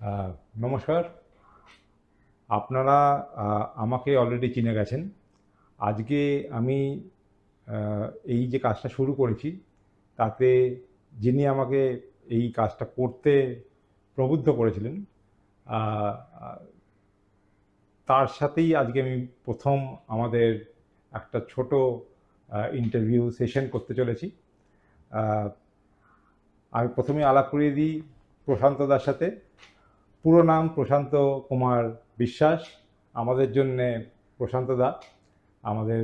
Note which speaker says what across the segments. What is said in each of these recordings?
Speaker 1: আহ, নমস্কার। আপনারা আমাকে অলরেডি চিনে গেছেন। আজকে আমি এই যে কাজটা শুরু করেছি তাতে যিনি আমাকে এই কাজটা করতে প্রবুদ্ধ করেছিলেন, আহ, আহ, তার সাথেই আজকে আমি প্রথম আমাদের একটা ছোট ইন্টারভিউ সেশন করতে চলেছি। আহ, আমি প্রথমে আলাপ করিয়ে দিই প্রশান্ত দার সাথে। পুরো নাম প্রশান্ত কুমার বিশ্বাস। আমাদের জন্যে প্রশান্ত দা আমাদের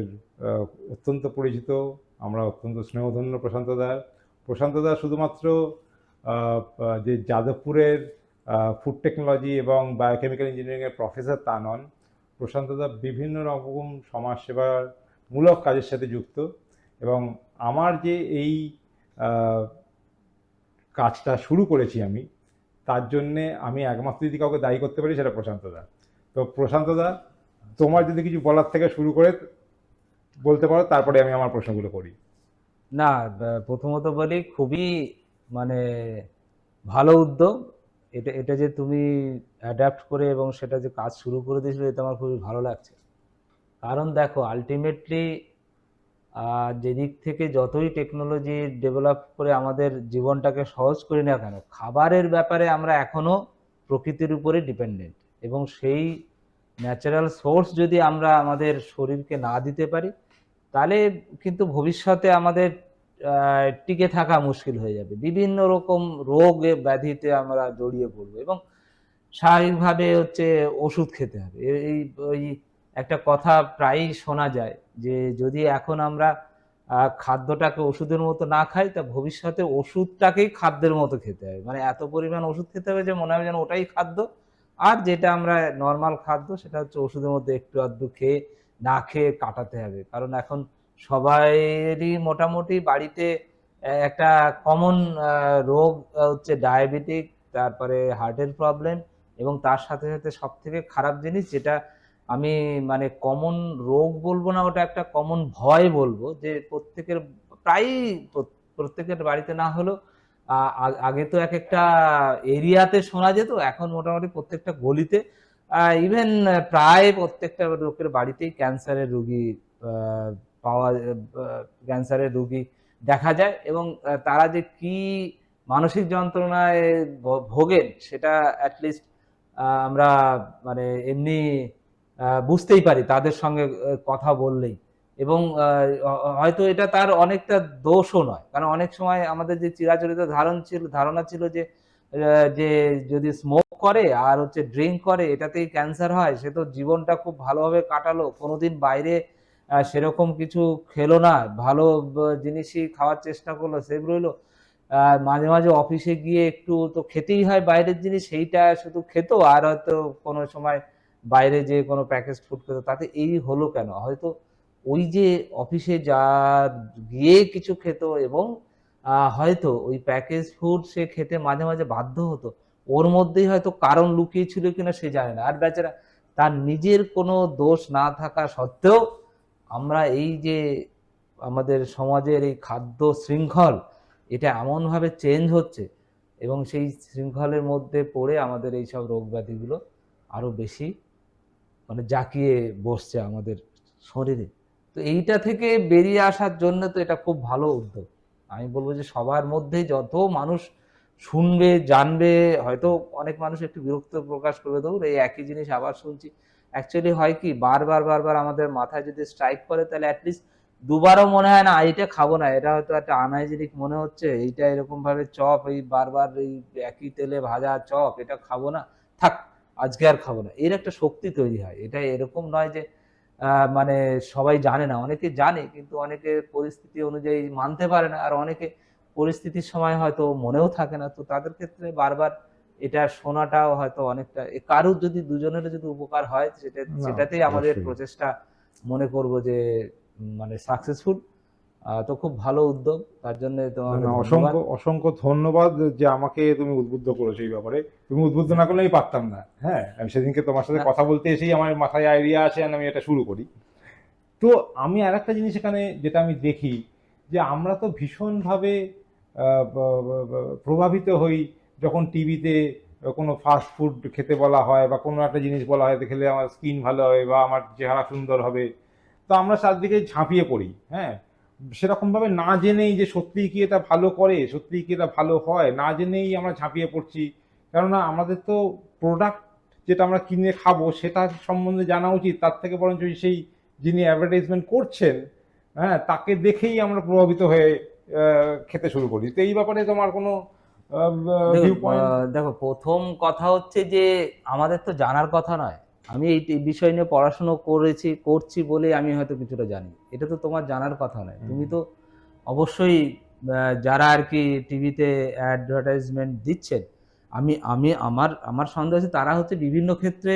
Speaker 1: অত্যন্ত পরিচিত, আমরা অত্যন্ত স্নেহধন্য প্রশান্ত দা। প্রশান্ত দা শুধুমাত্র যে যাদবপুরের ফুড টেকনোলজি এবং বায়োকেমিক্যাল ইঞ্জিনিয়ারিংয়ের প্রফেসর তা নন। প্রশান্ত দা বিভিন্ন রকম সমাজসেবার মূলক কাজের সাথে যুক্ত। এবং আমার যে এই আহ, কাজটা শুরু করেছি আমি, তার জন্যে আমি একমাত্র যদি কাউকে দায়ী করতে পারি সেটা প্রশান্ত দা। তো প্রশান্ত দা, তোমার যদি কিছু বলার থেকে শুরু করে বলতে পারো, তারপরে আমি আমার প্রশ্নগুলো করি।
Speaker 2: না, প্রথমত বলি খুবই মানে ভালো উদ্যোগ। এটা এটা যে তুমি অ্যাডাপ্ট করে এবং সেটা যে কাজ শুরু করে দিয়েছিলে, এটা আমার খুবই ভালো লাগছে। কারণ দেখো, আলটিমেটলি যেদিক থেকে যতই টেকনোলজি ডেভেলপ করে আমাদের জীবনটাকে সহজ করি না কেন, খাবারের ব্যাপারে আমরা এখনো প্রকৃতির উপরে ডিপেন্ডেন্ট। এবং সেই ন্যাচারাল সোর্স যদি আমরা আমাদের শরীরকে না দিতে পারি, তাহলে কিন্তু ভবিষ্যতে আমাদের টিকে থাকা মুশকিল হয়ে যাবে। বিভিন্ন রকম রোগ ব্যাধিতে আমরা জড়িয়ে পড়বো এবং স্বাভাবিকভাবে ওষুধ খেতে হবে। এই ওই একটা কথা প্রায়ই শোনা যায় যে যদি এখন আমরা খাদ্যটাকে ওষুধের মতো না খাই, তা ভবিষ্যতে ওষুধটাকেই খাদ্যের মতো খেতে হবে। মানে এত পরিমাণ ওষুধ খেতে হবে যে মনে হবে যেন ওটাই খাদ্য। আর যেটা আমরা নর্মাল খাদ্য, সেটা হচ্ছে ওষুধের মধ্যে একটু আধটু খেয়ে না খেয়ে কাটাতে হবে। কারণ এখন সবাইরই মোটামুটি বাড়িতে একটা কমন রোগ হচ্ছে ডায়াবেটিক, তারপরে হার্টের প্রবলেম, এবং তার সাথে সাথে সব থেকে খারাপ জিনিস যেটা আমি মানে কমন রোগ বলবো না, ওটা একটা কমন ভয় বলবো, যে প্রত্যেকের প্রায়ই প্রত্যেকের বাড়িতে না হলেও আগে তো এক একটা এরিয়াতে শোনা যেত, এখন মোটামুটি প্রত্যেকটা গলিতে, ইভেন প্রায় প্রত্যেকটা লোকের বাড়িতেই ক্যান্সারের রোগী পাওয়া ক্যান্সারের রোগী দেখা যায়। এবং তারা যে কি মানসিক যন্ত্রণায় ভোগেন সেটা অ্যাটলিস্ট আমরা মানে এমনি বুঝতেই পারি তাদের সঙ্গে কথা বললেই। এবং হয়তো এটা তার অনেকটা দোষও নয়, কারণ অনেক সময় আমাদের যে চিরাচরিত ধারণা ছিল যে যে যদি স্মোক করে আর ড্রিঙ্ক করে এটাতেই ক্যান্সার হয়, সে তো জীবনটা খুব ভালোভাবে কাটালো, কোনোদিন বাইরে সেরকম কিছু খেলো না, ভালো জিনিসই খাওয়ার চেষ্টা করলো, সেভ রইলো। মাঝে মাঝে অফিসে গিয়ে একটু তো খেতেই হয় বাইরের জিনিস, সেইটা শুধু খেতো, আর হয়তো কোনো সময় বাইরে যে কোনো প্যাকেজ ফুড খেতো। তাতে এই হলো কেন? হয়তো ওই যে অফিসে যা গিয়ে কিছু খেত, এবং হয়তো ওই প্যাকেজ ফুড সে খেতে মাঝে মাঝে বাধ্য হতো, ওর মধ্যেই হয়তো কারণ লুকিয়ে ছিল কিনা সে জানে না। আর বেচারা তার নিজের কোনো দোষ না থাকা সত্ত্বেও আমরা এই যে আমাদের সমাজের এই খাদ্য শৃঙ্খল, এটা এমনভাবে চেঞ্জ হচ্ছে, এবং সেই শৃঙ্খলের মধ্যে পড়ে আমাদের এইসব রোগ ব্যাধিগুলো আরো বেশি মানে জাঁকিয়ে বসছে আমাদের শরীরে। তো এইটা থেকে বেরিয়ে আসার জন্য তো এটা খুব ভালো উদ্যোগ। আমি বলবো যে সবার মধ্যেই যত মানুষ শুনবে জানবে, হয়তো অনেক মানুষ একটু বিরক্ত প্রকাশ করবে, ধরুন এই একই জিনিস আবার শুনছি। অ্যাকচুয়ালি হয় কি, বারবার বারবার আমাদের মাথায় যদি স্ট্রাইক করে, তাহলে অ্যাটলিস্ট দুবারও মনে হয় না এইটা খাবো না, এটা হয়তো একটা আনহাইজেনিক মনে হচ্ছে, এইটা এরকম ভাবে চপ, এই বারবার এই একই তেলে ভাজা চপ, এটা খাবো না, থাক আজকে আর খাবো না, এর একটা শক্তি তৈরি হয়। এটা এরকম নয় যে মানে সবাই জানে না, অনেকে জানে কিন্তু অনেকে পরিস্থিতি অনুযায়ী মানতে পারে না, আর অনেকে পরিস্থিতির সময় হয়তো মনেও থাকে না। তো তাদের ক্ষেত্রে বারবার এটা শোনাটাও হয়তো অনেকটা, কারুর যদি দুজনেরও যদি উপকার হয়,
Speaker 1: না,
Speaker 2: সেটাতেই আমাদের
Speaker 1: অবশ্যই।
Speaker 2: প্রচেষ্টা মনে করব যে মানে সাকসেসফুল। তো খুব ভালো উদ্যোগ, তার জন্য
Speaker 1: না,
Speaker 2: তোমাকে
Speaker 1: না,
Speaker 2: ধন্যবাদ।
Speaker 1: অসংখ্য অসংখ্য ধন্যবাদ যে আমাকে তুমি উদ্বুদ্ধ করেছো এই ব্যাপারে। তুমি উদ্বুদ্ধ না করলে আমি পারতাম না। হ্যাঁ, আমি সেদিনকে তোমার সাথে
Speaker 2: না,
Speaker 1: কথা বলতে এসেই আমার মাথায় আইডিয়া আসে আর আমি এটা শুরু করি। তো আমি আরেকটা জিনিস এখানে যেটা আমি দেখি, যে আমরা তো ভীষণভাবে প্রভাবিত হই যখন টিভিতে কোনো ফাস্ট ফুড খেতে বলা হয় বা কোনো একটা জিনিস বলা হয় খেলে আমার স্কিন ভালো হবে বা আমার চেহারা সুন্দর হবে, তো আমরা চারদিকে ঝাঁপিয়ে পড়ি। হ্যাঁ, সেরকমভাবে না জেনেই যে সত্যিই কি এটা ভালো করে, সত্যিই কি এটা ভালো হয়, না জেনেই আমরা ঝাঁপিয়ে পড়ছি। কেননা আমাদের তো প্রোডাক্ট যেটা আমরা কিনে খাবো সেটা সম্বন্ধে জানা উচিত, তার থেকে বরঞ্চ সেই যিনি অ্যাডভার্টাইজমেন্ট করছেন, হ্যাঁ, তাকে দেখেই আমরা প্রভাবিত হয়ে খেতে শুরু করি। তো এই ব্যাপারে তোমার কোনো
Speaker 2: দেখুন
Speaker 1: ভিউ পয়েন্ট?
Speaker 2: দেখো, প্রথম কথা হচ্ছে যে আমাদের তো জানার কথা নয়। আমি এই বিষয় নিয়ে পড়াশুনো করছি বলে আমি হয়তো কিছুটা জানি। এটা তো তোমার জানার কথা নয়। তুমি তো অবশ্যই যারা আর কি টিভিতে অ্যাডভার্টাইজমেন্ট দিচ্ছেন, আমি আমি আমার আমার সন্দেহ আছে তারা হচ্ছে বিভিন্ন ক্ষেত্রে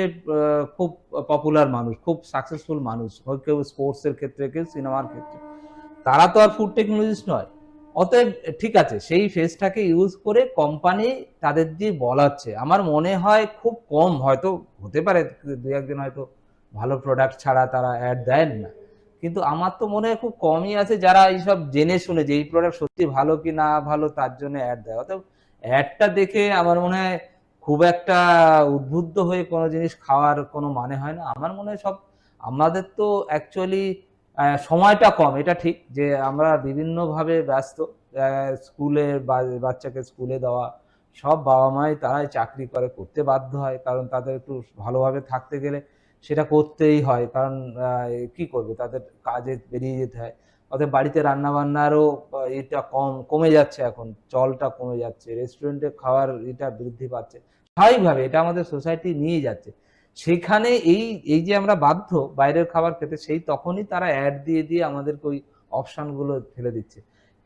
Speaker 2: খুব পপুলার মানুষ, খুব সাকসেসফুল মানুষ। কেউ স্পোর্টস এর ক্ষেত্রে, কেউ সিনেমার ক্ষেত্রে। তারা তো আর ফুড টেকনোলজিস্ট নয়। অতএব ঠিক আছে, সেই ফেসটাকে ইউজ করে কোম্পানি তাদের দিয়ে বলাচ্ছে। আমার মনে হয় খুব কম, হয়তো হতে পারে দু একজন হয়তো ভালো প্রোডাক্ট ছাড়া তারা অ্যাড দেন না, কিন্তু আমার তো মনে হয় খুব কমই আছে যারা এইসব জেনে শুনে যে এই প্রোডাক্ট সত্যি ভালো কি না ভালো তার জন্য অ্যাড দেয়। অতএব অ্যাডটা দেখে আমার মনে হয় খুব একটা উদ্বুদ্ধ হয়ে কোনো জিনিস খাওয়ার কোনো মানে হয় না। আমার মনে হয় সব আমাদের তো অ্যাকচুয়ালি সময়টা কম, এটা ঠিক যে আমরা বিভিন্নভাবে ব্যস্ত। স্কুলে বাচ্চাকে স্কুলে দেওয়া, সব বাবা মাই তারাই চাকরি করতে বাধ্য হয়, কারণ তাদের একটু ভালোভাবে থাকতে গেলে সেটা করতেই হয়, কারণ কি করবে, তাদের কাজে বেরিয়ে যেতে হয়। অতএব বাড়িতে রান্না বান্নারও এটা কমে যাচ্ছে, এখন চলটা কমে যাচ্ছে, রেস্টুরেন্টে খাওয়ার এটা বৃদ্ধি পাচ্ছে স্বাভাবিকভাবে, এটা আমাদের সোসাইটি নিয়ে যাচ্ছে। সেখানে এই এই যে আমরা বাধ্য বাইরের খাবার খেতে, সেই তখনই তারা অ্যাড দিয়ে দিয়ে আমাদেরকে ওই অপশনগুলো ফেলে দিচ্ছে।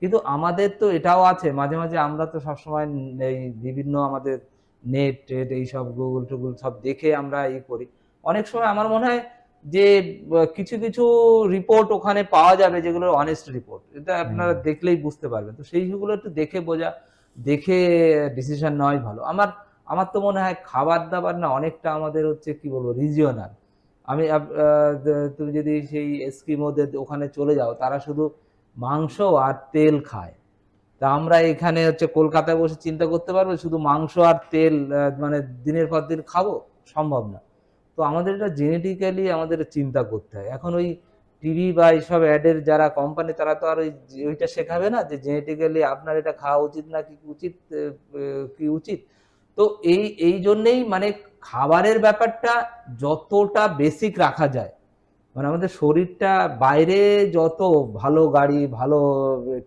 Speaker 2: কিন্তু আমাদের তো এটাও আছে, মাঝে মাঝে আমরা তো সবসময় এই বিভিন্ন আমাদের নেট টেট এইসব গুগল টুগল সব দেখে আমরা করি। অনেক সময় আমার মনে হয় যে কিছু কিছু রিপোর্ট ওখানে পাওয়া যাবে যেগুলো অনেস্ট রিপোর্ট, এটা আপনারা দেখলেই বুঝতে পারবেন। তো সেইগুলো একটু দেখে ডিসিশন নেওয়াই ভালো। আমার আমার তো মনে হয় খাবার দাবার না অনেকটা আমাদের হচ্ছে কি বলবো রিজিওনাল। আমি তুমি যদি সেই এস্কিমোদের ওখানে চলে যাও, তারা শুধু মাংস আর তেল খায়। তা আমরা এখানে হচ্ছে কলকাতায় বসে চিন্তা করতে পারবো শুধু মাংস আর তেল মানে দিনের পর দিন খাবো? সম্ভব না। তো আমাদের এটা জেনেটিক্যালি আমাদের চিন্তা করতে হয়। এখন ওই টিভি বা এইসব অ্যাডের যারা কোম্পানি, তারা তো আর ওইটা শেখাবে না যে জেনেটিক্যালি আপনার এটা খাওয়া উচিত না কি উচিত, কি উচিত। তো এই জন্যেই মানে খাবারের ব্যাপারটা যতটা বেসিক রাখা যায়, মানে আমাদের শরীরটা বাইরে যত ভালো গাড়ি, ভালো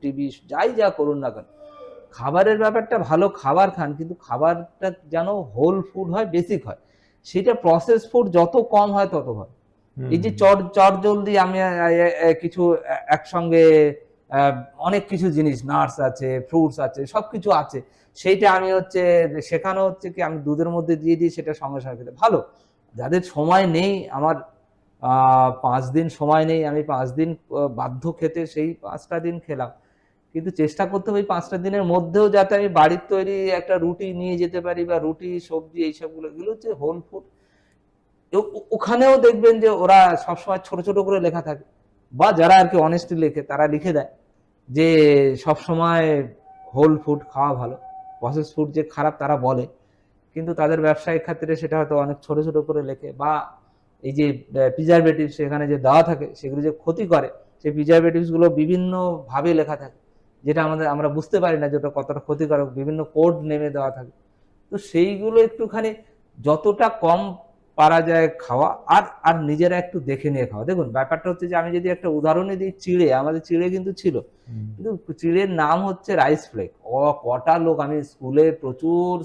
Speaker 2: টিভি, যাই যা করুন না কেন, খাবারের ব্যাপারটা ভালো খাবার খান, কিন্তু খাবারটা যেন হোল ফুড হয়, বেসিক হয়। সেটা প্রসেস ফুড যত কম হয় তত ভালো। এই যে চট জলদি আমি কিছু একসঙ্গে আহ, অনেক কিছু জিনিস, নাটস আছে, ফ্রুটস আছে, সবকিছু আছে, সেইটা আমি হচ্ছে শেখানো হচ্ছে কি আমি দুধের মধ্যে দিয়ে দিই, সেটা সঙ্গে সঙ্গে খেতে ভালো। যাদের সময় নেই, আমার 5 দিন সময় নেই, আমি 5 দিন বাধ্য খেতে, সেই 5টা দিন খেলাম, কিন্তু চেষ্টা করতে হবে 5টা দিনের মধ্যেও যাতে আমি বাড়ির তৈরি একটা রুটি নিয়ে যেতে পারি, বা রুটি সবজি এইসবগুলো, এগুলো হচ্ছে হোল ফুড। ওখানেও দেখবেন যে ওরা সবসময় ছোট ছোট করে লেখা থাকে, বা যারা আর কি অনেস্টলি লেখে তারা লিখে দেয় যে সবসময় হোল ফুড খাওয়া ভালো, প্রসেস ফুড যে খারাপ তারা বলে, কিন্তু তাদের ব্যবসায়িক ক্ষেত্রে সেটা হয়তো অনেক ছোট ছোট করে লেখে। বা এই যে প্রিজারভেটিভস সেখানে যে দেওয়া থাকে সেগুলো যে ক্ষতি করে, সেই প্রিজারভেটিভস গুলো বিভিন্ন ভাবে লেখা থাকে, যেটা আমরা বুঝতে পারি না যেটা কতটা ক্ষতিকারক, বিভিন্ন কোড নেমে দেওয়া থাকে। তো সেইগুলো একটুখানি যতটা কম পারা যায় খাওয়া, আর আর নিজেরা একটু দেখে নিয়ে খাওয়া। দেখুন ব্যাপারটা হচ্ছে যে আমি যদি একটা উদাহরণে দিই, চিড়ে, আমাদের চিড়ে কিন্তু ছিল, কিন্তু চিড়ের নাম হচ্ছে রাইস ফ্লেক। কটা লোক, আমি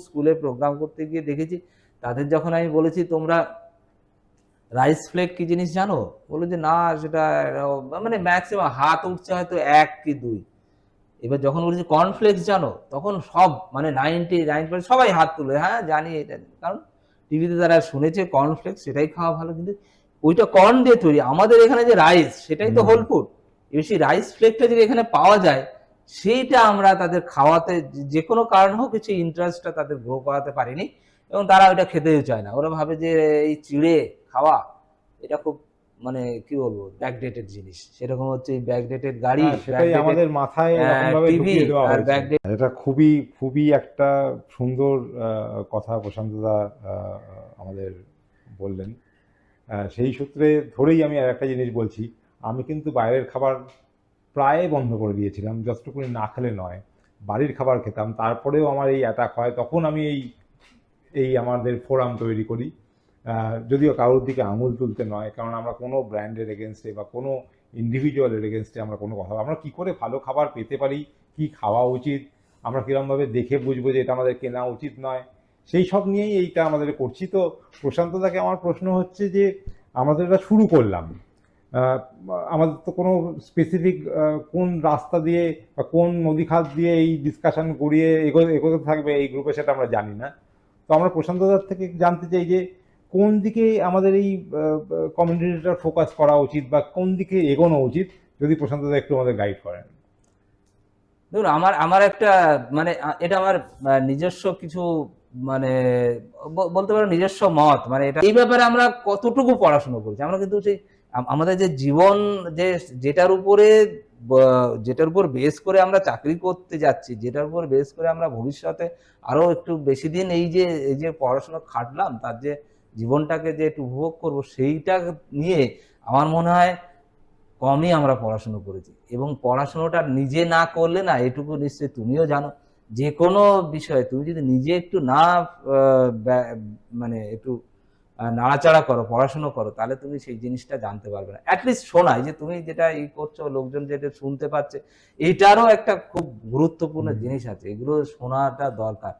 Speaker 2: স্কুলে প্রোগ্রাম করতে গিয়ে দেখেছি, তাদের যখন আমি বলেছি তোমরা রাইস ফ্লেক কি জিনিস জানো, বলে যে না সেটা মানে ম্যাক্সিমাম হাত উঠছে হয়তো 1 কি 2। এবার যখন বলেছি কর্নফ্লেক্স জানো, তখন সব মানে 99% সবাই হাত তুলে, হ্যাঁ জানি এটা, কারণ টিভিতে তারা শুনেছে কর্নফ্লেক্স, সেটাই খাওয়া ভালো। কিন্তু ওইটা কর্ন দিয়ে তৈরি, আমাদের এখানে যে রাইস সেটাই তো হোল ফুড। বেশি রাইস ফ্লেকটা যদি এখানে পাওয়া যায়, সেইটা আমরা তাদের খাওয়াতে যে কোনো কারণ হোক কিছু ইন্টারেস্টটা তাদের গ্রো করাতে পারিনি, এবং তারা ওইটা খেতেও চায় না। ওরা ভাবে যে এই চিড়ে খাওয়া এটা খুব মানে কি বলবো ব্যাকডেটেড জিনিস, সেরকম হচ্ছে এই ব্যাকডেটেড গাড়ি,
Speaker 1: হ্যাঁ, সেটাই আমাদের মাথায় এরকম ভাবে
Speaker 2: টিভি
Speaker 1: ঢুকিয়ে দেওয়া
Speaker 2: আর
Speaker 1: হয়েছে।
Speaker 2: ব্যাকডেট।
Speaker 1: এটা খুবই খুবই একটা সুন্দর কথা প্রশান্তদা আমাদের বললেন। সেই সূত্রে ধরেই আমি আর একটা জিনিস বলছি, আমি কিন্তু বাইরের খাবার প্রায় বন্ধ করে দিয়েছিলাম, যতটুকুনি না খেলে নয়, বাড়ির খাবার খেতাম, তারপরেও আমার এই অ্যাটাক হয়। তখন আমি এই এই আমাদের ফোরাম তৈরি করি, যদিও কারোর দিকে আঙুল তুলতে নয়, কারণ আমরা কোনো ব্র্যান্ডের এগেনস্টে বা কোনো ইন্ডিভিজুয়ালের এগেনস্টে আমরা কোনো কথা, আমরা কী করে ভালো খাবার পেতে পারি, কি খাওয়া উচিত, আমরা কীরকমভাবে দেখে বুঝবো যে এটা আমাদের কেনা উচিত নয়, সেই সব নিয়েই এইটা আমাদের করছি। তো প্রশান্তদাকে আমার প্রশ্ন হচ্ছে যে আমরা তো এটা শুরু করলাম, আহ, আমাদের তো কোনো স্পেসিফিক কোন রাস্তা দিয়ে বা কোন নদী খাত দিয়ে এই ডিসকাশন গড়িয়ে এগোতে থাকবে এই গ্রুপে, সেটা আমরা জানি না। তো আমরা প্রশান্তদার থেকে জানতে চাই যে কোন দিকে আমাদের এই কমিউনিটিটার ফোকাস করা উচিত বা কোন দিকে এগোনো উচিত, যদি প্রশান্তদা একটু আমাদের গাইড করেন।
Speaker 2: দেখুন, আমার আমার একটা মানে এটা আমার নিজস্ব কিছু মানে বলতে পারো নিজস্ব মত, মানে এটা এই ব্যাপারে আমরা কতটুকু পড়াশোনা করছি। আমরা কিন্তু সেই আমাদের যে জীবন, যে যেটার উপর বেস করে আমরা চাকরি করতে যাচ্ছি, যেটার উপর বেস করে আমরা ভবিষ্যতে আরো একটু বেশি দিন এই যে পড়াশোনা খাটলাম, তার যে জীবনটাকে যে একটু উপভোগ করবো, সেইটা নিয়ে আমার মনে হয় কমই আমরা পড়াশুনো করেছি। এবং পড়াশোনাটা নিজে না করলে না, এটুকু নিশ্চয়ই তুমিও জানো, যে কোনো বিষয়ে তুমি যদি নিজে একটু না মানে একটু নাড়াচাড়া করো, পড়াশুনো করো, তাহলে তুমি সেই জিনিসটা জানতে পারবে না। অ্যাটলিস্ট শোনাই যে তুমি যেটা করছো, লোকজন যেটা শুনতে পাচ্ছে, এইটারও একটা খুব গুরুত্বপূর্ণ জিনিস আছে, এগুলো শোনাটা দরকার।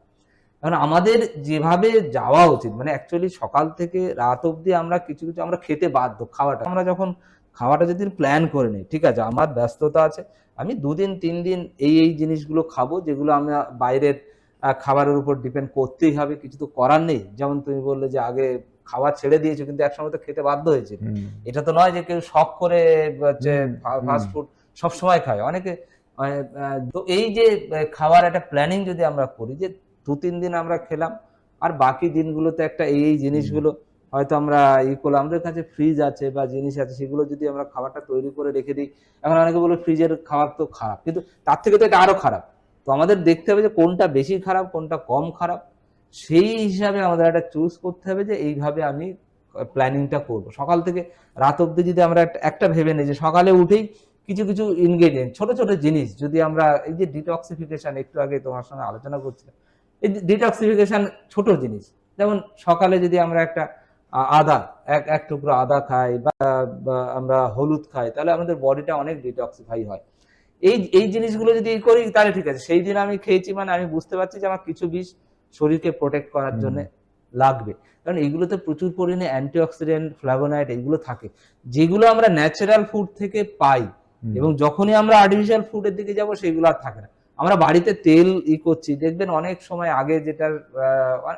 Speaker 2: কারণ আমাদের যেভাবে যাওয়া উচিত, মানে অ্যাকচুয়ালি সকাল থেকে রাত অবধি আমরা কিছু কিছু আমরা খেতে বাধ্য। আমরা যখন খাওয়াটা যদি প্ল্যান করে নিই, ঠিক আছে আমার ব্যস্ততা আছে, আমি 2 দিন 3 দিন এই জিনিসগুলো খাবো, যেগুলো আমি বাইরের খাবারের উপর ডিপেন্ড করতেই হবে, কিছু তো করার নেই। যেমন তুমি বললে যে আগে খাওয়া ছেড়ে দিয়েছো, কিন্তু একসময় তো খেতে বাধ্য হয়েছিল। এটা তো নয় যে কেউ শখ করে হচ্ছে ফাস্ট ফুড সবসময় খায়, অনেকে তো এই যে খাওয়ার একটা প্ল্যানিং যদি আমরা করি, যে 2-3 দিন আমরা খেলাম, আর বাকি দিনগুলোতে একটা এই জিনিসগুলো হয়তো আমরা করলাম, আমাদের কাছে ফ্রিজ আছে বা জিনিস আছে, সেগুলো যদি আমরা খাবারটা তৈরি করে রেখে দিই। এখন অনেকে বলে ফ্রিজের খাবার তো খারাপ, কিন্তু তার থেকে তো এটা আরো খারাপ। তো আমাদের দেখতে হবে যে কোনটা বেশি খারাপ, কোনটা কম খারাপ, সেই হিসাবে আমাদের একটা চুজ করতে হবে যে এইভাবে আমি প্ল্যানিংটা করব। সকাল থেকে রাত অব্দি যদি আমরা একটা ভেবে নিই যে সকালে উঠেই কিছু কিছু ইনগ্রেডিয়েন্ট, ছোট ছোট জিনিস যদি আমরা, এই যে ডিটক্সিফিকেশন একটু আগে তোমার সঙ্গে আলোচনা করছিলাম, এই ডিটক্সিফিকেশন ছোট জিনিস, যেমন সকালে যদি আমরা একটা আদা, এক টুকরো আদা খাই বা আমরা হলুদ খাই, তাহলে আমাদের বডিটা অনেক ডিটক্সিফাই হয়। এই জিনিসগুলো যদি করি, তাহলে ঠিক আছে, সেই দিন আমি খেয়েছি মানে আমি বুঝতে পারছি যে আমার কিছু বিষ শরীরকে প্রোটেক্ট করার জন্য লাগবে। কারণ এইগুলোতে প্রচুর পরিমাণে অ্যান্টিঅক্সিডেন্ট, ফ্ল্যাভোনয়েড এগুলো থাকে, যেগুলো আমরা ন্যাচারাল ফুড থেকে পাই। এবং যখনই আমরা আর্টিফিশিয়াল ফুডের দিকে যাব, সেগুলো আর থাকে না। আমরা বাড়িতে তেল করছি, দেখবেন অনেক সময় আগে যেটার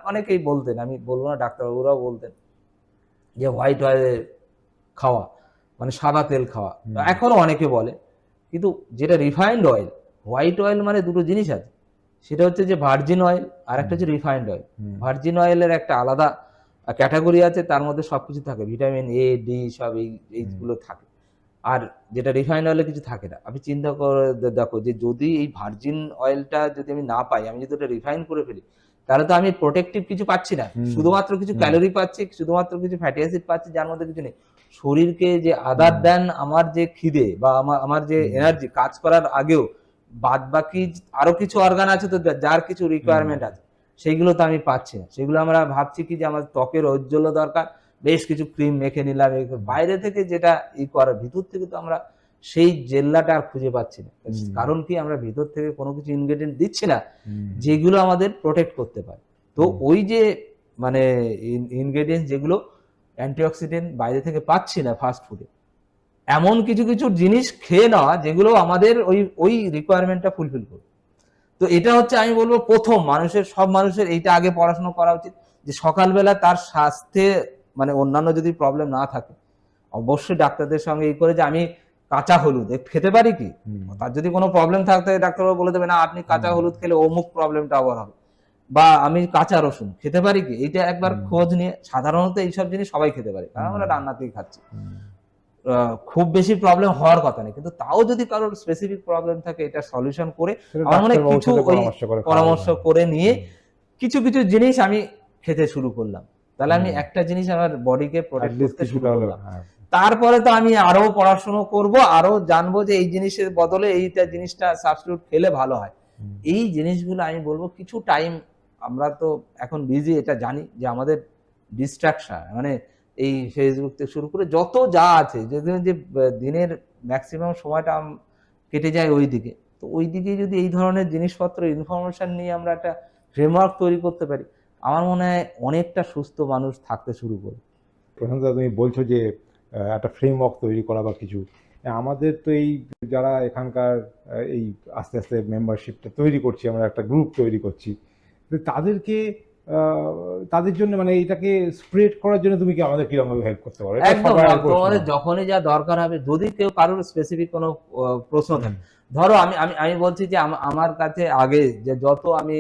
Speaker 2: অনেকেই বলতেন, আমি বলবো না, ডাক্তারবাবুরাও বলতেন যে হোয়াইট অয়েল খাওয়া, মানে সাদা তেল খাওয়া, এখনো অনেকে বলে। কিন্তু যেটা রিফাইন্ড অয়েল, হোয়াইট অয়েল মানে দুটো জিনিস আছে, সেটা হচ্ছে যে ভার্জিন অয়েল, আর একটা হচ্ছে রিফাইন্ড অয়েল। ভার্জিন অয়েলের একটা আলাদা ক্যাটাগরি আছে, তার মধ্যে সবকিছু থাকে, ভিটামিন এ, ডি, সব এইগুলো থাকে। আর যেটা রিফাইন্ড অয়েলে কিছু থাকে না। আপনি চিন্তা করে দেখো যে যদি এই ভার্জিন অয়েলটা যদি আমি না পাই, আমি যদি ওটা রিফাইন করে ফেলি, তাহলে তো আমি প্রোটেক্টিভ কিছু পাচ্ছি না, শুধুমাত্র কিছু ক্যালোরি পাচ্ছি, শুধুমাত্র কিছু ফ্যাটি অ্যাসিড পাচ্ছি, যার মধ্যে কিছু নেই। শরীরকে যে আদার দেন আমার যে খিদে বা আমার যে এনার্জি কাজ করার আগেও, বাদ বাকি আরো কিছু অর্গান আছে তো, যার কিছু রিকোয়ারমেন্ট আছে, সেইগুলো তো আমি পাচ্ছি না। সেগুলো আমরা ভাবছি কি যে আমার ত্বকের ঔজ্জ্বল্য দরকার, বেশ কিছু ক্রিম মেখে নিলাম, বাইরে থেকে যেটা করার, ভিতর থেকে তো আমরা সেই জেল্লাটা আর খুঁজে পাচ্ছি না। কারণ কি, আমরা ভিতর থেকে কোনো কিছু ইনগ্রেডিয়েন্ট দিচ্ছি না যেগুলো আমাদের প্রোটেক্ট করতে পারে। তো ওই যে মানে ইনগ্রেডিয়েন্ট যেগুলো অ্যান্টিঅক্সিডেন্ট বাইরে থেকে পাচ্ছি না ফাস্ট ফুডে, এমন কিছু কিছু জিনিস খেয়ে নেওয়া যেগুলো আমাদের ওই রিকোয়ারমেন্টটা ফুলফিল করবে। তো এটা হচ্ছে, আমি বলবো প্রথম সব মানুষের এইটা আগে পড়াশোনা করা উচিত, যে সকালবেলা তার স্বাস্থ্যে মানে অন্যান্য যদি প্রবলেম না থাকে, অবশ্যই ডাক্তারদের সঙ্গে করে যে আমি কাঁচা হলুদ খেতে পারি কি, তার যদি কোনো প্রবলেম থাকতে ডাক্তারবাবু বলে দেবে না আপনি কাঁচা হলুদ খেলে অমুক প্রবলেমটা আবার হবে, বা আমি কাঁচা রসুন খেতে পারি কি, এইটা একবার খোঁজ নিয়ে, সাধারণত এইসব জিনিস সবাই খেতে পারে, কারণ আমরা রান্নাতেই খাচ্ছি। খুব বেশি প্রবলেম হওয়ার কথা নেই, কিন্তু তাও যদি কারোর স্পেসিফিক প্রবলেম থাকে এটা সলিউশন করে
Speaker 1: সেটা
Speaker 2: আমার মনে হয়
Speaker 1: ডাক্তারবাবুর
Speaker 2: কিছু
Speaker 1: সাথে
Speaker 2: ওই
Speaker 1: পরামর্শ করে খাওয়া
Speaker 2: পরামর্শ
Speaker 1: হবে।
Speaker 2: করে নিয়ে কিছু কিছু জিনিস আমি খেতে শুরু করলাম, তাহলে আমি
Speaker 1: হুম।
Speaker 2: একটা জিনিস আমার বডিকে প্রোটেক্ট
Speaker 1: অ্যাটলিস্ট
Speaker 2: করতে শুরু
Speaker 1: কিছুটা হলো,
Speaker 2: করলাম।
Speaker 1: হ্যাঁ।
Speaker 2: তারপরে তো আমি আরো পড়াশোনা করব, আরো জানবো যে এই জিনিসের বদলে এইটা জিনিসটা সাবস্টিটিউট খেলে ভালো হয়।
Speaker 1: হুম।
Speaker 2: এই জিনিসগুলো আমি বলবো কিছু টাইম, আমরা তো এখন বিজি, এটা জানি যে আমাদের ডিস্ট্রাকশন মানে এই ফেসবুক থেকে শুরু করে যত যা আছে, যদি যে দিনের ম্যাক্সিমাম সময়টা কেটে যায় ওই দিকে, তো ওই দিকে যদি এই ধরনের জিনিসপত্র ইনফরমেশন নিয়ে আমরা একটা ফ্রেমওয়ার্ক তৈরি করতে পারি, আমার মনে হয় অনেকটা সুস্থ মানুষ থাকতে শুরু করবে।
Speaker 1: প্রশান্ত, তুমি বলছো যে একটা ফ্রেমওয়ার্ক তৈরি করা বা কিছু, আমাদের তো এই যারা এখানকার এই আস্তে আস্তে মেম্বারশিপটা তৈরি করছি, আমরা একটা গ্রুপ তৈরি করছি, তো তাদেরকে তাদের জন্য মানে এটাকে স্প্রেড করার জন্য তুমি কি আমাদের কিরকম হেল্প করতে পারো? এটা
Speaker 2: একদম,
Speaker 1: সবার প্রশ্ন।
Speaker 2: তোমাদের যখনই যা দরকার হবে, যদি কেউ কারোর স্পেসিফিক কোনো প্রশ্ন
Speaker 1: হুম।
Speaker 2: থাকে, ধরো আমি আমি আমি বলছি যে আমার কাছে আগে যে যত আমি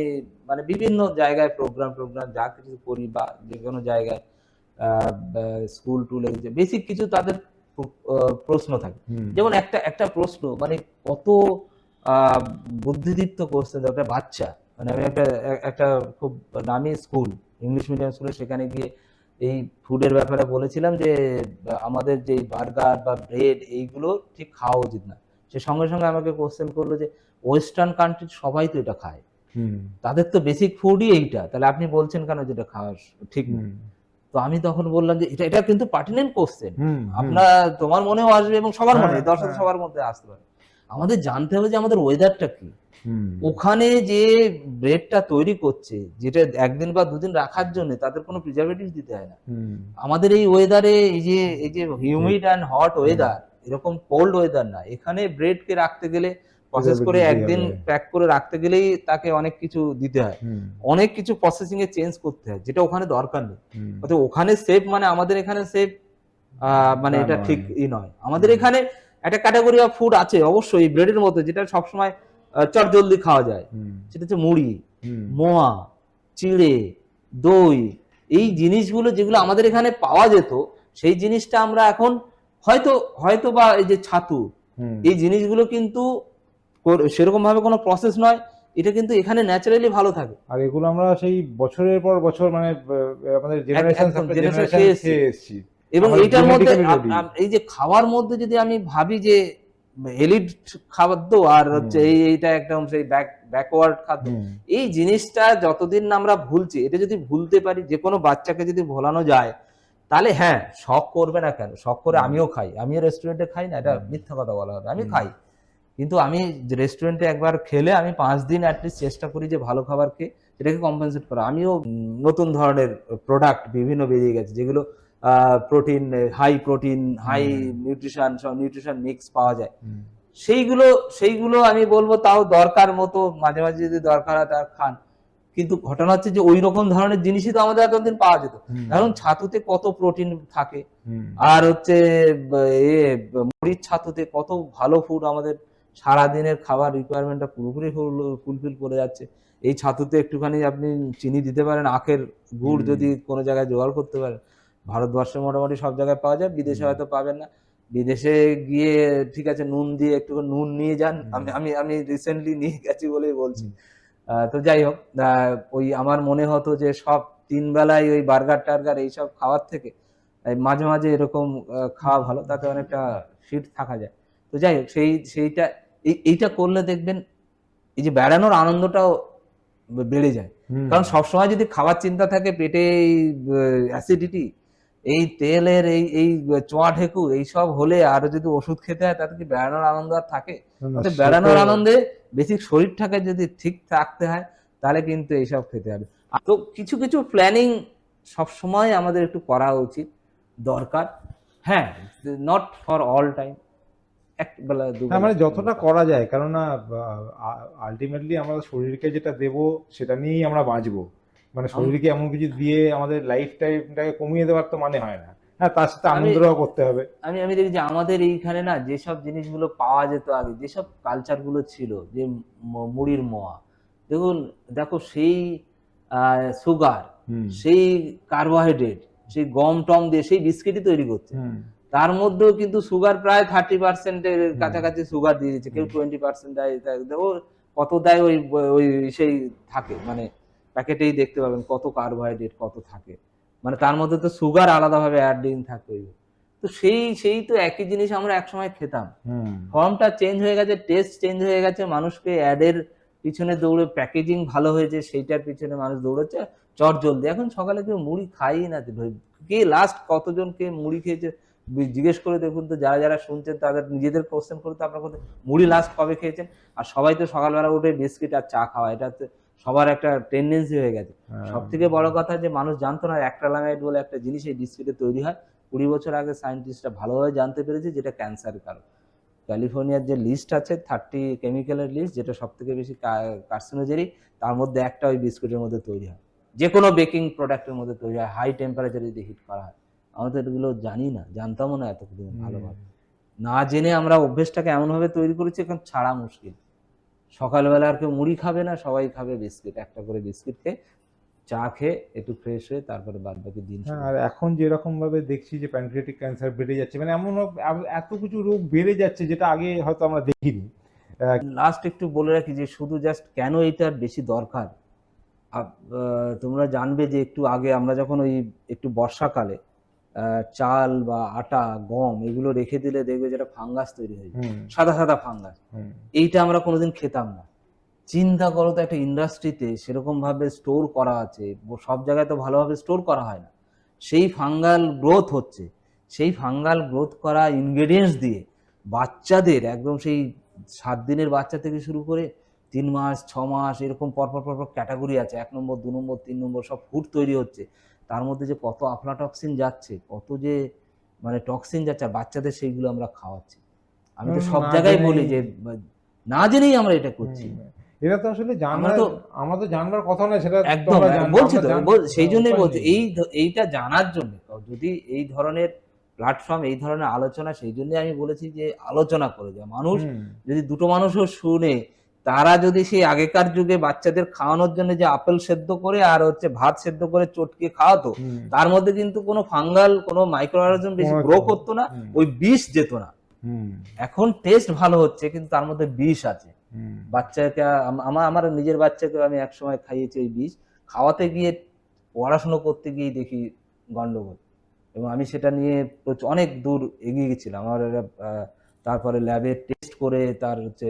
Speaker 2: মানে বিভিন্ন জায়গায় প্রোগ্রাম টোগ্রাম যা কিছু করি বা যে কোনো জায়গায় স্কুল টুলে যে বেসিক কিছু তাদের প্রশ্ন থাকে,
Speaker 1: হুম।
Speaker 2: যেমন একটা একটা প্রশ্ন মানে কত আহ, বুদ্ধিদীপ্ত কোশ্চেন একটা বাচ্চা, মানে আমি একটা একটা খুব নামি স্কুল, ইংলিশ মিডিয়াম স্কুলে, সেখানে গিয়ে এই ফুডের ব্যাপারে বলেছিলাম যে আমাদের যে বার্গার বা ব্রেড এইগুলো ঠিক খাওয়া উচিত না। সে সঙ্গে সঙ্গে আমাকে কোশ্চেন করলো যে ওয়েস্টার্ন কান্ট্রির সবাই তো এটা খায়,
Speaker 1: হুম।
Speaker 2: তাদের তো বেসিক ফুডই এইটা, তাহলে আপনি বলছেন কেন যেটা খাওয়া ঠিক না?
Speaker 1: হুম।
Speaker 2: তো আমি তখন বললাম যে এটা এটা কিন্তু পার্টিনেন্ট কোশ্চেন,
Speaker 1: হুম। হুম।
Speaker 2: আপনার তোমার মনেও আসবে এবং সবার মনে,
Speaker 1: হ্যাঁ,
Speaker 2: দর্শক
Speaker 1: হ্যাঁ।
Speaker 2: সবার মধ্যে আসতে পারে। আমাদের জানতে হবে যে আমাদের ওয়েদারটা কি,
Speaker 1: হুম।
Speaker 2: ওখানে যে ব্রেডটা তৈরি করছে, যেটা একদিন বা দুদিন রাখার জন্য তাদের কোনো প্রিজারভেটিভ দিতে হয় না।
Speaker 1: হুম।
Speaker 2: আমাদের এই ওয়েদারে এই যে হিউমিড অ্যান্ড হট ওয়েদার, এরকম কোল্ড ওয়েদার না, এখানে ব্রেডকে রাখতে গেলে প্রসেস করে
Speaker 1: প্রিজারভেটিভ
Speaker 2: একদিন
Speaker 1: হবে।
Speaker 2: প্যাক করে রাখতে গেলেই তাকে অনেক কিছু দিতে হয়,
Speaker 1: হুম।
Speaker 2: অনেক কিছু প্রসেসিং এ চেঞ্জ করতে হয়, যেটা ওখানে দরকার নেই।
Speaker 1: হুম।
Speaker 2: অর্থাৎ ওখানে সেফ মানে আমাদের এখানে সেফ মানে
Speaker 1: তা
Speaker 2: এটা
Speaker 1: নয়।
Speaker 2: ঠিক নয়। আমাদের এখানে একটা ক্যাটাগরি অফ ফুড আছে অবশ্যই ব্রেডের মধ্যে, যেটা সবসময় চট জলদি খাওয়া যায়,
Speaker 1: হুম।
Speaker 2: সেটা হচ্ছে মুড়ি,
Speaker 1: হুম।
Speaker 2: মোয়া, চিড়ে, দই, এই জিনিসগুলো যেগুলো আমাদের এখানে পাওয়া যেত, সেই জিনিসটা আমরা এখন হয়তো হয়তো বা এই যে ছাতু,
Speaker 1: হুম।
Speaker 2: এই জিনিসগুলো কিন্তু সেরকম ভাবে কোনো প্রসেস নয়, এটা কিন্তু এখানে ন্যাচারালি ভালো থাকে।
Speaker 1: আর এগুলো আমরা সেই বছরের পর বছর মানে আমাদের জেনারেশন
Speaker 2: একদম
Speaker 1: আফটার
Speaker 2: জেনারেশন
Speaker 1: জেনারেশন
Speaker 2: খেয়ে এসছি,
Speaker 1: খেয়ে এসেছি।
Speaker 2: এবং
Speaker 1: আমাদের
Speaker 2: এইটার মধ্যে
Speaker 1: জেনেটিক্যালি রেডি।
Speaker 2: এই যে খাওয়ার মধ্যে যদি আমি ভাবি যে এলিট খাদ্য আর হচ্ছে এইটা একদম সেই ব্যাকওয়ার্ড খাদ্য,
Speaker 1: হুম।
Speaker 2: এই জিনিসটা যতদিন না আমরা ভুলছি, এটা যদি ভুলতে পারি, যে কোনো বাচ্চাকে যদি ভোলানো যায়, তাহলে হ্যাঁ শখ করবে না কেন, শখ করে আমিও খাই, আমিও রেস্টুরেন্টে খাই না, এটা মিথ্যা কথা বলা হবে, আমি খাই, কিন্তু আমি রেস্টুরেন্টে একবার খেলে আমি 5 দিন অ্যাটলিস্ট চেষ্টা করি যে ভালো খাবার খেয়ে এটাকে কম্পেনসেট করা। আমিও নতুন ধরনের প্রোডাক্ট বিভিন্ন বেরিয়ে গেছে, যেগুলো protein, high protein, high nutrition, সব নিউট্রিশন মিক্স পাওয়া যায়,
Speaker 1: হুম।
Speaker 2: সেইগুলো সেইগুলো আমি বলবো তাও দরকার মতো মাঝে মাঝে যদি দরকার হয় তা খান। কিন্তু ঘটনা হচ্ছে যে ওই রকম ধরনের জিনিসই তো আমাদের এতদিন পাওয়া যেত।
Speaker 1: হুম।
Speaker 2: এখন ছাতুতে কত প্রোটিন থাকে,
Speaker 1: হুম।
Speaker 2: আর হচ্ছে মুড়ির ছাতুতে কত ভালো ফুড আমাদের সারাদিনের খাবার রিকোয়ারমেন্টটা পুরোপুরি ফুলফিল করে যাচ্ছে। এই ছাতুতে একটুখানি আপনি চিনি দিতে পারেন, আখের গুড় যদি কোনো জায়গায় জোগাড় করতে পারেন, ভারতবর্ষে মোটামুটি সব জায়গায় পাওয়া যায়, বিদেশে হয়তো পাবেন না। বিদেশে গিয়ে ঠিক আছে নুন দিয়ে একটু নুন নিয়ে যান, আমি আমি আমি রিসেন্টলি নিয়ে গেছি বলেই বলছি। তো যাই হোক, ওই আমার মনে হতো যে সব 3 বেলায় ওই বার্গার টার্গার এইসব খাওয়ার থেকে মাঝে মাঝে এরকম খাওয়া ভালো, তাতে অনেকটা ফিট থাকা যায়। তো যাই হোক, সেইটা এইটা করলে দেখবেন এই যে বেড়ানোর আনন্দটাও বেড়ে যায়।
Speaker 1: হুম।
Speaker 2: কারণ সবসময় যদি খাবার চিন্তা থাকে, পেটে এই অ্যাসিডিটি, এই তেলের এই এই চোয়া ঢেকুর এইসব হলে আরো যদি ওষুধ খেতে হয়, তাতে কি বেড়ানোর আনন্দ আর থাকে?
Speaker 1: না, না,
Speaker 2: অর্থাৎ
Speaker 1: সে তো
Speaker 2: বেড়ানোর আনন্দে বেসিক শরীরটাকে যদি ঠিক রাখতে হয়, তাহলে কিন্তু এইসব খেতে হবে। তো কিছু কিছু প্ল্যানিং সবসময় আমাদের একটু করা উচিত, দরকার। হ্যাঁ, নট ফর অল টাইম, এক বেলা
Speaker 1: হ্যাঁ,
Speaker 2: দুবেলা
Speaker 1: মানে যতটা
Speaker 2: দরকার।
Speaker 1: করা যায়, কেননা আলটিমেটলি আমরা শরীরকে যেটা দেব সেটা নিয়েই আমরা বাঁচবো। মানে শরীরকে এমন কিছু দিয়ে আমাদের লাইফ টাইমটাকে কমিয়ে দেওয়ার তো মানে হয় না। হ্যাঁ, তার সাথে
Speaker 2: আমি
Speaker 1: আনন্দটাও করতে হবে।
Speaker 2: আমি আমি দেখি যে আমাদের এইখানে না যেসব জিনিসগুলো পাওয়া যেত আগে, যেসব কালচার গুলো ছিল, যে মুড়ির মোয়া, দেখো সেই সুগার,
Speaker 1: হুম।
Speaker 2: সেই কার্বোহাইড্রেট, সেই গম টম দিয়ে সেই বিস্কিটই তৈরি করছে।
Speaker 1: হুম।
Speaker 2: তার মধ্যেও কিন্তু সুগার প্রায় 30%-এর কাছাকাছি সুগার দিয়ে দিচ্ছে, কেউ 20% দেয়, ও কত দেয় ওই ওই সেই থাকে, মানে প্যাকেটেই দেখতে পাবেন কত কার্বোহাইড্রেট কত থাকে, মানে তার মধ্যে তো সুগার আলাদাভাবে অ্যাড থাকে। তো সেই সেই তো একই জিনিস আমরা একসময় খেতাম, ফর্মটা চেঞ্জ হয়ে গেছে, টেস্ট চেঞ্জ হয়ে গেছে, মানুষকে অ্যাডের পিছনে দৌড়ে, প্যাকেজিং ভালো হয়েছে সেইটার পিছনে মানুষ দৌড়াচ্ছে চট জলদি। এখন সকালে কেউ মুড়ি খাই না, কে লাস্ট কতজনকে মুড়ি খেয়েছে জিজ্ঞেস করে দেখুন তো, যারা যারা শুনছেন তাদের নিজেদের কোশ্চেন করে তো আপনার কথা, মুড়ি লাস্ট কবে খেয়েছেন? আর সবাই তো সকালবেলা উঠে বিস্কিট আর চা খাওয়া, এটা সবার একটা টেন্ডেন্সি হয়ে গেছে। সব থেকে বড় কথা যে মানুষ জানতো না অ্যাক্রালামাইড বলে একটা জিনিস এই বিস্কিটে তৈরি হয়, 20 বছর আগে সায়েন্টিস্টরা ভালোভাবে জানতে পেরেছে যেটা ক্যান্সারের কারণ। ক্যালিফোর্নিয়ার যে লিস্ট আছে 30 কেমিক্যালের লিস্ট, যেটা সব থেকে বেশি কার্সিনোজেনিক, তার মধ্যে একটা ওই বিস্কুটের মধ্যে তৈরি হয়, যে কোনো বেকিং প্রোডাক্টের মধ্যে তৈরি হয়, হাই টেম্পারেচারে যদি হিট করা হয়। আমরা তো এগুলো জানি না, জানতামও না এতদিন ভালোভাবে, না জেনে আমরা অভ্যেসটাকে এমনভাবে তৈরি করেছি এখন ছাড়া মুশকিল। সকালবেলা আর কেউ মুড়ি খাবে না, সবাই খাবে বিস্কিট, একটা করে বিস্কিট খেয়ে চা খেয়ে একটু ফ্রেশ হয়ে তারপরে বাদ বাকি দিন।
Speaker 1: হ্যাঁ, আর এখন যেরকম ভাবে দেখছি যে প্যানক্রিয়াটিক ক্যান্সার বেড়ে যাচ্ছে, মানে এমন এত কিছু রোগ বেড়ে যাচ্ছে যেটা আগে হয়তো আমরা দেখিনি।
Speaker 2: লাস্ট একটু বলে রাখি যে শুধু জাস্ট কেন এটার বেশি দরকার, তোমরা জানবে যে একটু আগে আমরা যখন ওই একটু বর্ষাকালে চাল বা আটা গম এগুলো রেখে দিলে দেখবে যেটা ফাঙ্গাস তৈরি হয়ে যায়, সাদা সাদা ফাঙ্গাস, এইটা আমরা কোনোদিন খেতাম না। চিন্তা করো তো, একটা ইন্ডাস্ট্রিতে সেরকম ভাবে স্টোর করা আছে, সব জায়গায় তো ভালোভাবে স্টোর করা হয় না, সেই ফাঙ্গাল গ্রোথ হচ্ছে, সেই ফাঙ্গাল গ্রোথ করা ইনগ্রেডিয়েন্টস দিয়ে বাচ্চাদের একদম সেই 7 দিনের বাচ্চা থেকে শুরু করে 3 মাস 6 মাস এরকম পরপর পরপর ক্যাটাগরি আছে, 1 নম্বর 2 নম্বর 3 নম্বর সব ফুড তৈরি হচ্ছে, তার মধ্যে যে কত আফলাটক্সিন যাচ্ছে, কত যে মানে টক্সিন যাচ্ছে, আর বাচ্চাদের সেইগুলো আমরা খাওয়াচ্ছি। আমি তো সব জায়গায় বলি যে না জেনেই আমরা এটা করছি।
Speaker 1: এটা তো আসলে আমরা তো জানবার কথা না, সেটা
Speaker 2: একদম বলছি তো, সেই জন্যই বলছি এইটা জানার জন্য যদি এই ধরনের প্ল্যাটফর্ম, এই ধরনের আলোচনা, সেই জন্যই আমি বলেছি যে আলোচনা করে যায় মানুষ, যদি দুটো মানুষও শুনে, তারা যদি সেই আগেকার যুগে বাচ্চাদের খাওয়ানোর জন্য যে আপেল সেদ্ধ করে আর হচ্ছে ভাত সেদ্ধ করে চটকে খাওয়াতো, তার মধ্যে কিন্তু কোনো ফাঙ্গাল কোনো মাইক্রোঅর্গানিজম বেশি গ্রো করতো না, ওই বিষ যেত না। এখন টেস্ট ভালো হচ্ছে কিন্তু তার মধ্যে বিষ আছে। বাচ্চাকে আমার নিজের বাচ্চাকে আমি একসময় খাইয়েছি ওই বিষ, খাওয়াতে গিয়ে পড়াশুনো করতে গিয়ে দেখি গন্ডগোল, এবং আমি সেটা নিয়ে অনেক দূর এগিয়ে গেছিলাম। আমার তারপরে ল্যাবে টেস্ট করে তার হচ্ছে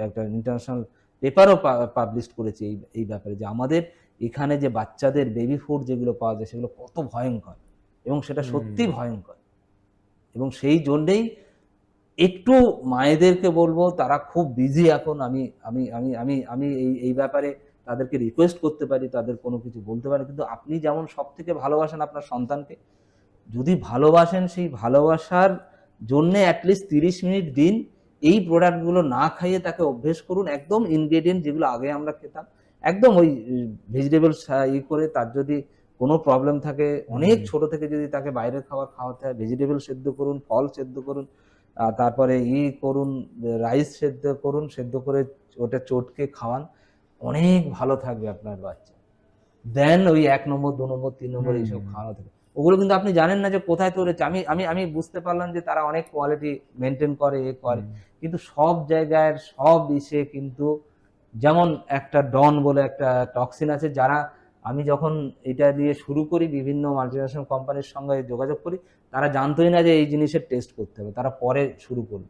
Speaker 2: একটা ইন্টারন্যাশনাল পেপারও পাবলিশ করেছি এই ব্যাপারে, যে আমাদের এখানে যে বাচ্চাদের বেবি ফুড যেগুলো পাওয়া যায় সেগুলো কত ভয়ঙ্কর, এবং সেটা সত্যি ভয়ঙ্কর। এবং সেই জন্যেই একটু মায়েদেরকে বলবো, তারা খুব বিজি এখন, আমি আমি আমি আমি আমি এই ব্যাপারে তাদেরকে রিকোয়েস্ট করতে পারি, তাদের কোনো কিছু বলতে পারি, কিন্তু আপনি যেমন সব থেকে ভালোবাসেন আপনার সন্তানকে, যদি ভালোবাসেন সেই ভালোবাসার জন্য অ্যাটলিস্ট 30 মিনিট দিন, এই প্রোডাক্টগুলো না খাইয়ে তাকে অভ্যেস করুন, একদম ইনগ্রেডিয়েন্ট যেগুলো আগে আমরা খেতাম, একদম ওই ভেজিটেবলস করে, তার যদি কোনো প্রবলেম থাকে, অনেক ছোট থেকে যদি তাকে বাইরের খাবার খাওয়াতে হয়, ভেজিটেবল সেদ্ধ করুন, ফল সেদ্ধ করুন, তারপরে করুন, রাইস সেদ্ধ করুন, সেদ্ধ করে ওটা চটকে খাওয়ান, অনেক ভালো থাকবে আপনার বাচ্চা। দেন ওই 1 নম্বর 2 নম্বর 3 নম্বর এইসব খাওয়ানো থাকে, ওগুলো কিন্তু আপনি জানেন না যে কোথায় তৈরি হচ্ছে। আমি বুঝতে পারলাম যে তারা অনেক কোয়ালিটি মেনটেন করে, কিন্তু সব জায়গায় সব ইসে কিন্তু, যেমন একটা ডন বলে একটা টক্সিন আছে, যারা আমি যখন এটা দিয়ে শুরু করি, বিভিন্ন মাল্টিন্যাশনাল কোম্পানির সঙ্গে যোগাযোগ করি, তারা জানতোই না যে এই জিনিসের টেস্ট করতে হবে, তারা পরে শুরু করলো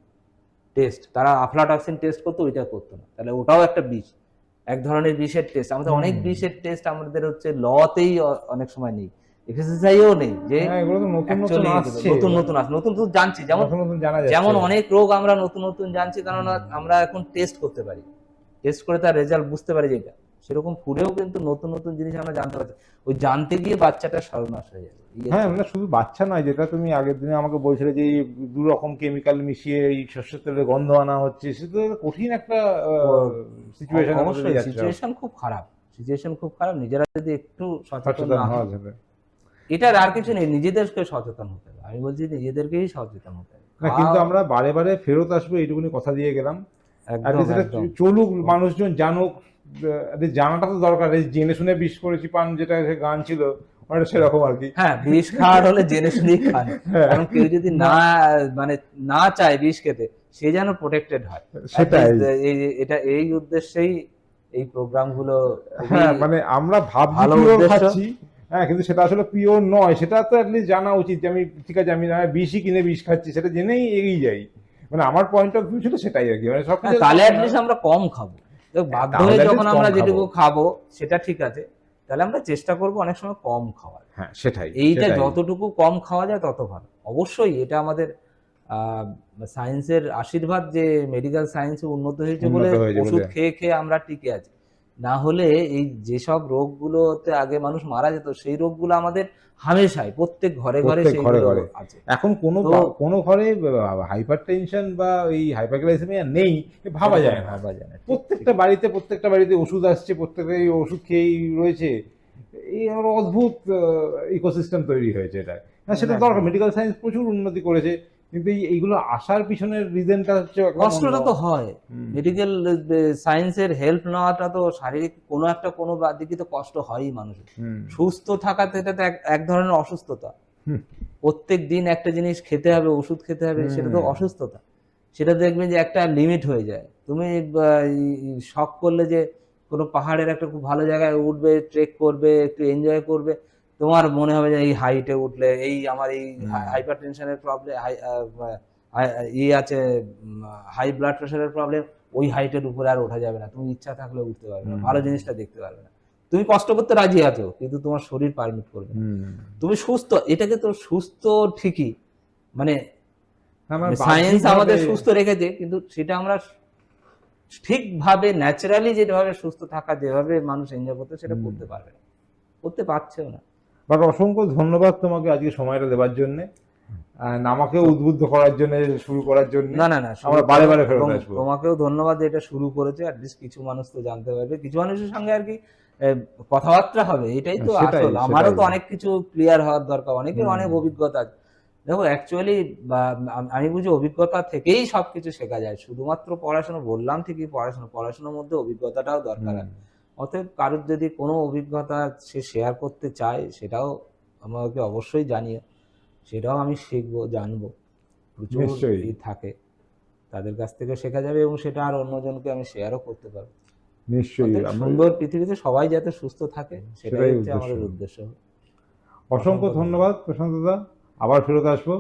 Speaker 2: টেস্ট, তারা আফলাটক্সিন টেস্ট করতো, ওইটা করতো না, তাহলে ওটাও একটা বিষ, এক ধরনের বিষের টেস্ট। আমাদের অনেক বিষের টেস্ট আমাদের হচ্ছে লতেই অনেক সময় নেই, এফএসএসআইও নেই, যে নতুন নতুন জানছি, যেমন অনেক রোগ আমরা নতুন নতুন জানছি, কারণ আমরা এখন টেস্ট করতে পারি, টেস্ট করে তার রেজাল্ট বুঝতে পারি যেটা, সেরকম ফুডেও কিন্তু নতুন নতুন জিনিস আমরা জানতে পারছি, ওই জানতে গিয়ে বাচ্চাটা সর্বনাশ হয়ে যাবে।
Speaker 1: হ্যাঁ, মানে শুধু বাচ্চা নয়, যেটা তুমি আগের দিনে আমাকে বলছিলে যে 2 রকম কেমিক্যাল মিশিয়ে এই সর্ষের তেলের গন্ধ আনা হচ্ছে, সেটা কঠিন একটা সিচুয়েশন।
Speaker 2: অবশ্যই সিচুয়েশন খুব খারাপ, নিজেরা যদি একটু সচেতন না হওয়া যাবে, এটার আর কিছু নেই, নিজেদেরকে সচেতন হতে হবে, আমি বলছি নিজেদেরকেই সচেতন হতে হবে।
Speaker 1: কিন্তু আমরা বারে বারে ফেরত আসবো, এইটুকুনি কথা দিয়ে গেলাম, চলুক, মানুষজন জানুক, জানাটা তো দরকার, জেনে শুনে বিষ করেছি পান যেটা গান ছিল, মানে সেরকম আর কি।
Speaker 2: হ্যাঁ, বিষ খাওয়ার হলে জেনে শুনেই খান,
Speaker 1: হ্যাঁ,
Speaker 2: কারণ কেউ যদি মানে না চায় বিষ খেতে, সে যেন প্রোটেক্টেড হয়। At
Speaker 1: সেটাই।
Speaker 2: least এই উদ্দেশ্যেই এই প্রোগ্রামগুলো খুবই
Speaker 1: হ্যাঁ, মানে আমরা ভাবছি
Speaker 2: ভালো
Speaker 1: পিওর
Speaker 2: উদ্দেশ্য।
Speaker 1: খাচ্ছি, হ্যাঁ, কিন্তু সেটা আসলে পিওর নয়। সেটা তো অ্যাটলিস্ট জানা উচিত যে আমি ঠিক আছে, আমি না হয় বিষই কিনে বিষ খাচ্ছি, সেটা জেনেই এগিয়ে যাই। মানে আমার পয়েন্ট অফ ভিউ ছিল সেটাই আর কি, মানে
Speaker 2: হ্যাঁ,
Speaker 1: সবকিছু
Speaker 2: তাহলে
Speaker 1: হবে না।
Speaker 2: অ্যাটলিস্ট আমরা কম খাবো। দেখ,
Speaker 1: হ্যাঁ,
Speaker 2: বাধ্য
Speaker 1: তাহলে
Speaker 2: হয়ে যখন
Speaker 1: অ্যাটলিস্ট কম
Speaker 2: আমরা
Speaker 1: খাবো।
Speaker 2: যেটুকু খাবো সেটা ঠিক আছে, তাহলে আমরা চেষ্টা করবো অনেক সময় কম খাওয়ার।
Speaker 1: হ্যাঁ, সেটাই
Speaker 2: এইটা
Speaker 1: সেটাই।
Speaker 2: যতটুকু কম খাওয়া যায় তত ভালো। অবশ্যই এটা আমাদের সায়েন্সের আশীর্বাদ যে মেডিকেল সায়েন্সে উন্নত হয়েছে বলে
Speaker 1: উন্নত হয়েছে
Speaker 2: ওষুধ
Speaker 1: বলে।
Speaker 2: খেয়ে খেয়ে আমরা টিকে আছি। না হলে এই যেসব রোগগুলোতে আগে মানুষ মারা যেত, সেই রোগগুলো আমাদের হামেশাই প্রত্যেক ঘরে ঘরে
Speaker 1: প্রত্যেক ঘরে
Speaker 2: সেইগুলো
Speaker 1: ঘরে
Speaker 2: আছে।
Speaker 1: এখন কোনো
Speaker 2: তো
Speaker 1: কোনো ঘরে হাইপার টেনশন বা এই হাইপারগ্লাইসেমিয়া নেই, ভাবা
Speaker 2: সেরকম
Speaker 1: যায় না।
Speaker 2: ভাবা যায় না। ঠিক, ঠিক।
Speaker 1: প্রত্যেকটা বাড়িতে ওষুধ আসছে, প্রত্যেকে এই ওষুধ খেয়েই রয়েছে। এই আমার অদ্ভুত ইকোসিস্টেম তৈরি হয়েছে এটা। হ্যাঁ, সেটা
Speaker 2: একদম।
Speaker 1: দরকার, মেডিকেল সায়েন্স প্রচুর উন্নতি করেছে, কিন্তু এইগুলো আসার পিছনের রিজনটা হচ্ছে একদম অন্য।
Speaker 2: কষ্টটা তো হয়।
Speaker 1: হুম,
Speaker 2: মেডিকেল সায়েন্সের হেল্প নেওয়াটা তো শারীরিক কোনো দিকে তো কষ্ট হয়ই মানুষের।
Speaker 1: হুম,
Speaker 2: সুস্থ থাকাতে এটা তো এক এক ধরনের অসুস্থতা।
Speaker 1: হুম,
Speaker 2: প্রত্যেকদিন একটা জিনিস খেতে হবে, ওষুধ খেতে হবে, সেটা তো
Speaker 1: হুম,
Speaker 2: অসুস্থতা। সেটা দেখবেন যে একটা লিমিট হয়ে যায়। তুমি শখ করলে যে কোনো পাহাড়ের একটা খুব ভালো জায়গায় উঠবে, ট্রেক করবে, একটু এনজয় করবে। তোমার মনে হবে যে এই হাইটে উঠলে আমার এই
Speaker 1: হুম,
Speaker 2: হাইপারটেনশন এর প্রবলেম, আছে, হাই ব্লাড প্রেশারের প্রবলেম, ওই হাইটের উপরে আর ওঠা যাবে না। তুমি ইচ্ছা থাকলেও উঠতে পারবে না।
Speaker 1: হুম,
Speaker 2: ভালো জিনিসটা দেখতে পারবে না। তুমি কষ্ট করতে রাজি আছো, কিন্তু তোমার শরীর পারমিট করবে না।
Speaker 1: হুম।
Speaker 2: তুমি সুস্থ, এটাকে তো সুস্থ ঠিকই, মানে
Speaker 1: আমার
Speaker 2: সায়েন্স
Speaker 1: বাহ্যিকভাবে।
Speaker 2: আমাদের সুস্থ রেখেছে, কিন্তু সেটা আমরা ঠিকভাবে ন্যাচারালি যেভাবে সুস্থ থাকা, যেভাবে মানুষ এনজয় করতে, সেটা
Speaker 1: হুম।
Speaker 2: করতে পারবে না, করতে পারছেও না।
Speaker 1: বাট অসংখ্য ধন্যবাদ তোমাকে আজকে সময়টা দেওয়ার জন্যে, আমাকেও
Speaker 2: তো
Speaker 1: উদ্বুদ্ধ করার জন্য, শুরু করার জন্য।
Speaker 2: না, না, না, শুরু
Speaker 1: আমরা বারে
Speaker 2: করো,
Speaker 1: বারে
Speaker 2: এবং
Speaker 1: ফেরত আসবো।
Speaker 2: তোমাকেও ধন্যবাদ যে এটা শুরু করেছো। অ্যাটলিস্ট কিছু মানুষ তো জানতে পারবে, কিছু মানুষের সঙ্গে আর কি কথাবার্তা হবে, এটাই তো
Speaker 1: সেটাই
Speaker 2: আসল। আমারও
Speaker 1: সেটাই।
Speaker 2: তো অনেক কিছু ক্লিয়ার হওয়ার দরকার, অনেকের
Speaker 1: হুম,
Speaker 2: অনেক অভিজ্ঞতা আছে। দেখো অ্যাকচুয়ালি আমি বুঝি অভিজ্ঞতা থেকেই সবকিছু শেখা যায়। শুধুমাত্র পড়াশোনা বললাম ঠিকই, পড়াশোনার মধ্যে অভিজ্ঞতাটাও দরকার
Speaker 1: হুম,
Speaker 2: আছে। অতএব কারোর যদি কোনো অভিজ্ঞতা সে শেয়ার করতে চায়, সেটাও আমাকে অবশ্যই জানিও। সেটাও আমি শিখবো, জানবো। প্রচুর
Speaker 1: নিশ্চয়ই
Speaker 2: থাকে, তাদের কাছ থেকে শেখা যাবে, এবং সেটা আর অন্যজনকে আমি শেয়ারও করতে পারবো।
Speaker 1: নিশ্চয়ই
Speaker 2: অতএব
Speaker 1: আমরা
Speaker 2: সুন্দর পৃথিবীতে সবাই যাতে সুস্থ থাকে, সেটাই
Speaker 1: সেটাই
Speaker 2: হচ্ছে
Speaker 1: উদ্দেশ্য।
Speaker 2: আমাদের উদ্দেশ্য।
Speaker 1: অসংখ্য
Speaker 2: অসংখ্য ধন্যবাদ।
Speaker 1: ধন্যবাদ প্রশান্ত দা, আবার ফেরত আসবো।